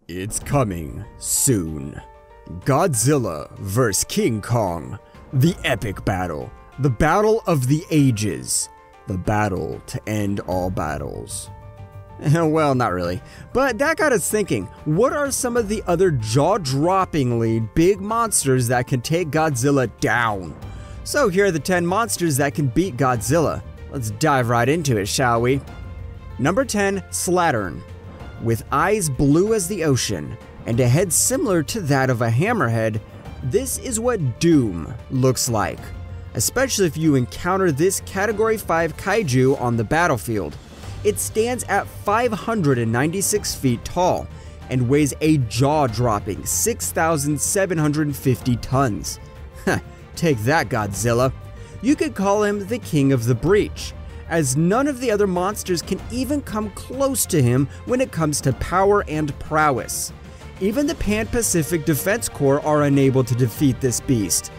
It's coming soon. Godzilla vs. King Kong. The epic battle. The battle of the ages. The battle to end all battles. Well, not really. But that got us thinking, what are some of the other jaw-droppingly big monsters that can take Godzilla down? So here are the 10 monsters that can beat Godzilla. Let's dive right into it, shall we? Number 10, SLATTERN. With eyes blue as the ocean, and a head similar to that of a hammerhead, this is what Doom looks like. Especially if you encounter this Category 5 kaiju on the battlefield. It stands at 596 feet tall, and weighs a jaw-dropping 6,750 tons. Take that, Godzilla. You could call him the King of the Breach, as none of the other monsters can even come close to him when it comes to power and prowess. Even the Pan-Pacific Defense Corps are unable to defeat this beast.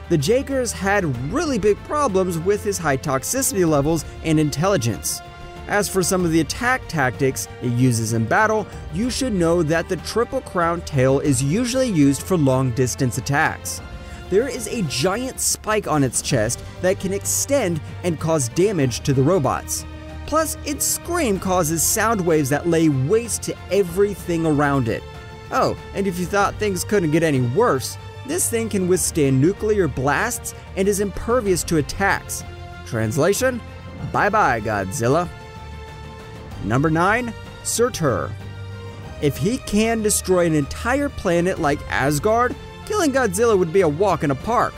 The Jaegers had really big problems with his high toxicity levels and intelligence. As for some of the attack tactics it uses in battle, you should know that the Triple Crown tail is usually used for long-distance attacks. There is a giant spike on its chest that can extend and cause damage to the robots. Plus, its scream causes sound waves that lay waste to everything around it. Oh, and if you thought things couldn't get any worse, this thing can withstand nuclear blasts and is impervious to attacks. Translation? Bye-bye, Godzilla. Number 9, SURTUR. If he can destroy an entire planet like Asgard, killing Godzilla would be a walk in a park.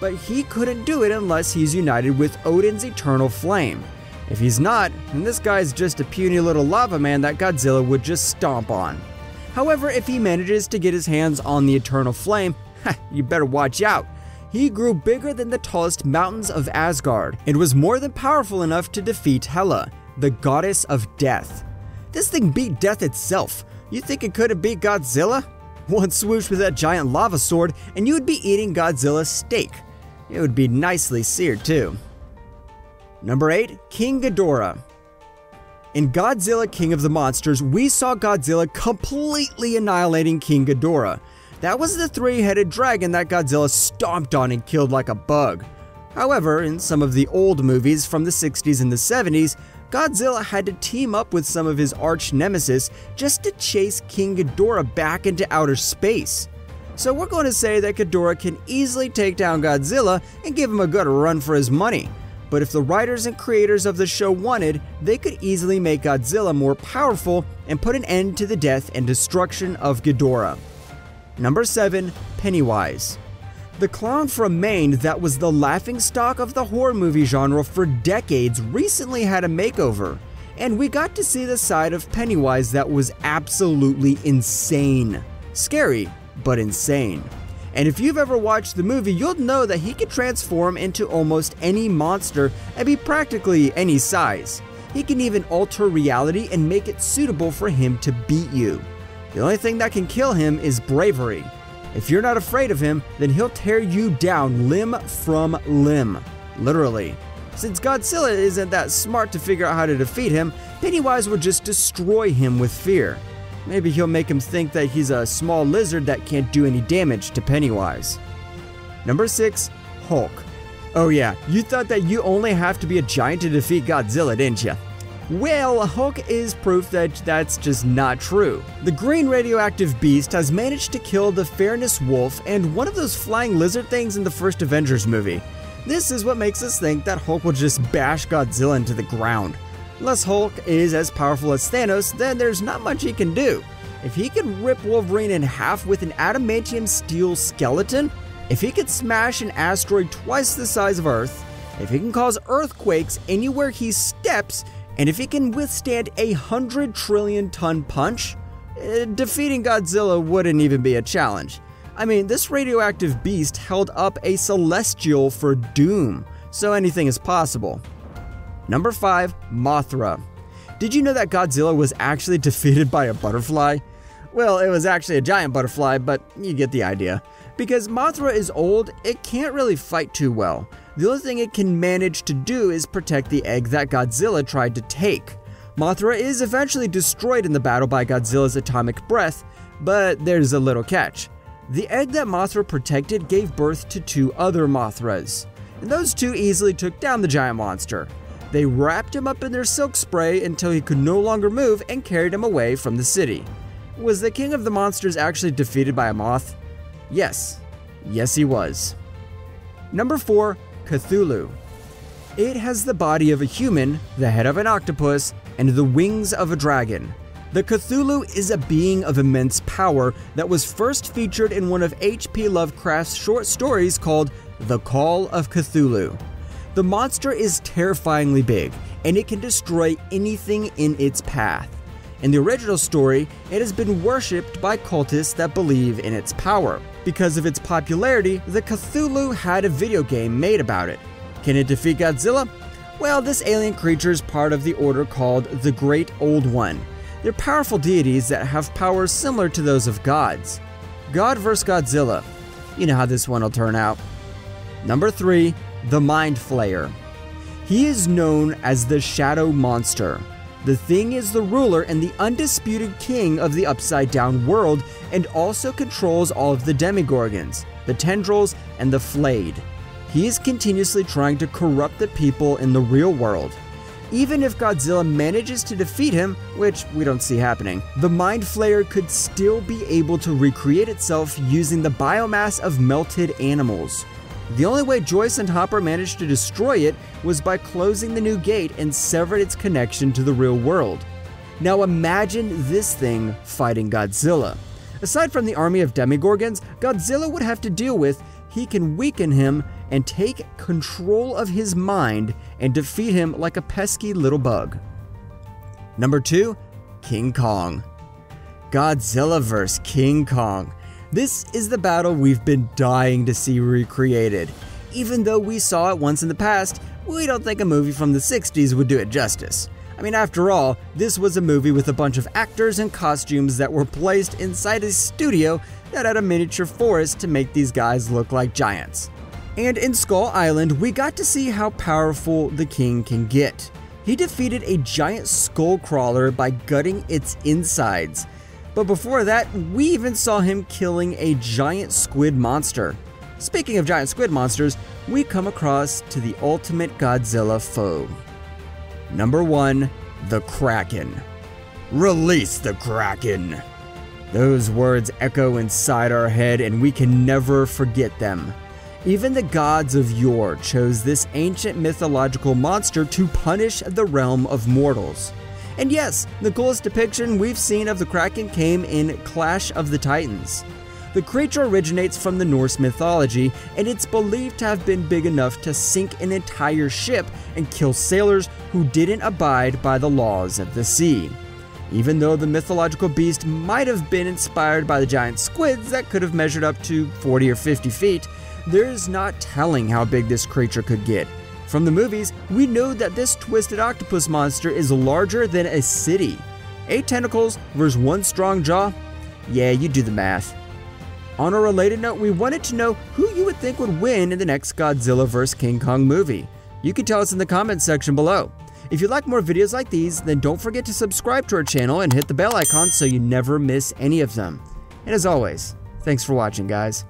But he couldn't do it unless he's united with Odin's eternal flame. If he's not, then this guy's just a puny little lava man that Godzilla would just stomp on. However, if he manages to get his hands on the eternal flame, you better watch out. He grew bigger than the tallest mountains of Asgard, and was more than powerful enough to defeat Hela, the goddess of death. This thing beat death itself. You think it couldn't beat Godzilla? One swoosh with that giant lava sword, and you would be eating Godzilla's steak. It would be nicely seared too. Number 8, King Ghidorah. In Godzilla King of the Monsters, we saw Godzilla completely annihilating King Ghidorah. That was the three-headed dragon that Godzilla stomped on and killed like a bug. However, in some of the old movies from the 60s and the 70s, Godzilla had to team up with some of his arch nemesis just to chase King Ghidorah back into outer space. So we're going to say that Ghidorah can easily take down Godzilla and give him a good run for his money. But if the writers and creators of the show wanted, they could easily make Godzilla more powerful and put an end to the death and destruction of Ghidorah. Number 7, Pennywise. The clown from Maine that was the laughingstock of the horror movie genre for decades recently had a makeover, and we got to see the side of Pennywise that was absolutely insane. Scary, but insane. And if you've ever watched the movie, you'll know that he could transform into almost any monster and be practically any size. He can even alter reality and make it suitable for him to beat you. The only thing that can kill him is bravery. If you're not afraid of him, then he'll tear you down limb from limb. Literally. Since Godzilla isn't that smart to figure out how to defeat him, Pennywise will just destroy him with fear. Maybe he'll make him think that he's a small lizard that can't do any damage to Pennywise. Number 6, Hulk. Oh yeah, you thought that you only have to be a giant to defeat Godzilla, didn't you? Well, Hulk is proof that that's just not true. The green radioactive beast has managed to kill the Fairness Wolf and one of those flying lizard things in the first Avengers movie. This is what makes us think that Hulk will just bash Godzilla into the ground. Unless Hulk is as powerful as Thanos, then there's not much he can do. If he can rip Wolverine in half with an adamantium steel skeleton, if he can smash an asteroid twice the size of Earth, if he can cause earthquakes anywhere he steps, and if he can withstand a 100 trillion ton punch, defeating Godzilla wouldn't even be a challenge. I mean, this radioactive beast held up a celestial for doom, so anything is possible. Number 5, Mothra. Did you know that Godzilla was actually defeated by a butterfly? Well, it was actually a giant butterfly, but you get the idea. Because Mothra is old, it can't really fight too well. The only thing it can manage to do is protect the egg that Godzilla tried to take. Mothra is eventually destroyed in the battle by Godzilla's atomic breath, but there's a little catch. The egg that Mothra protected gave birth to 2 other Mothras, and those 2 easily took down the giant monster. They wrapped him up in their silk spray until he could no longer move and carried him away from the city. Was the king of the monsters actually defeated by a moth? Yes. Yes, he was. Number 4, Cthulhu. It has the body of a human, the head of an octopus, and the wings of a dragon. The Cthulhu is a being of immense power that was first featured in one of H.P. Lovecraft's short stories called The Call of Cthulhu. The monster is terrifyingly big, and it can destroy anything in its path. In the original story, it has been worshipped by cultists that believe in its power. Because of its popularity, the Cthulhu had a video game made about it. Can it defeat Godzilla? Well, this alien creature is part of the order called the Great Old One. They're powerful deities that have powers similar to those of gods. God vs. Godzilla. You know how this one will turn out. Number 3, the Mind Flayer. He is known as the Shadow Monster. The thing is the ruler and the undisputed king of the Upside Down world, and also controls all of the demigorgons, the tendrils, and the flayed. He is continuously trying to corrupt the people in the real world. Even if Godzilla manages to defeat him, which we don't see happening, the Mind Flayer could still be able to recreate itself using the biomass of melted animals. The only way Joyce and Hopper managed to destroy it was by closing the new gate and severed its connection to the real world. Now imagine this thing fighting Godzilla. Aside from the army of demigorgons, Godzilla would have to deal with, he can weaken him and take control of his mind and defeat him like a pesky little bug. Number 2, King Kong. Godzilla vs. King Kong. This is the battle we've been dying to see recreated. Even though we saw it once in the past, we don't think a movie from the 60s would do it justice. I mean, after all, this was a movie with a bunch of actors and costumes that were placed inside a studio that had a miniature forest to make these guys look like giants. And in Skull Island, we got to see how powerful the king can get. He defeated a giant skull crawler by gutting its insides. But before that, we even saw him killing a giant squid monster. Speaking of giant squid monsters, we come across to the ultimate Godzilla foe. Number 1, the Kraken. Release the Kraken! Those words echo inside our head and we can never forget them. Even the gods of yore chose this ancient mythological monster to punish the realm of mortals. And yes, the coolest depiction we've seen of the Kraken came in Clash of the Titans. The creature originates from the Norse mythology, and it's believed to have been big enough to sink an entire ship and kill sailors who didn't abide by the laws of the sea. Even though the mythological beast might have been inspired by the giant squids that could have measured up to 40 or 50 feet, there's not telling how big this creature could get. From the movies, we know that this twisted octopus monster is larger than a city. 8 tentacles versus 1 strong jaw? Yeah, you do the math. On a related note, we wanted to know who you would think would win in the next Godzilla vs. King Kong movie. You can tell us in the comments section below. If you like more videos like these, then don't forget to subscribe to our channel and hit the bell icon so you never miss any of them. And as always, thanks for watching, guys.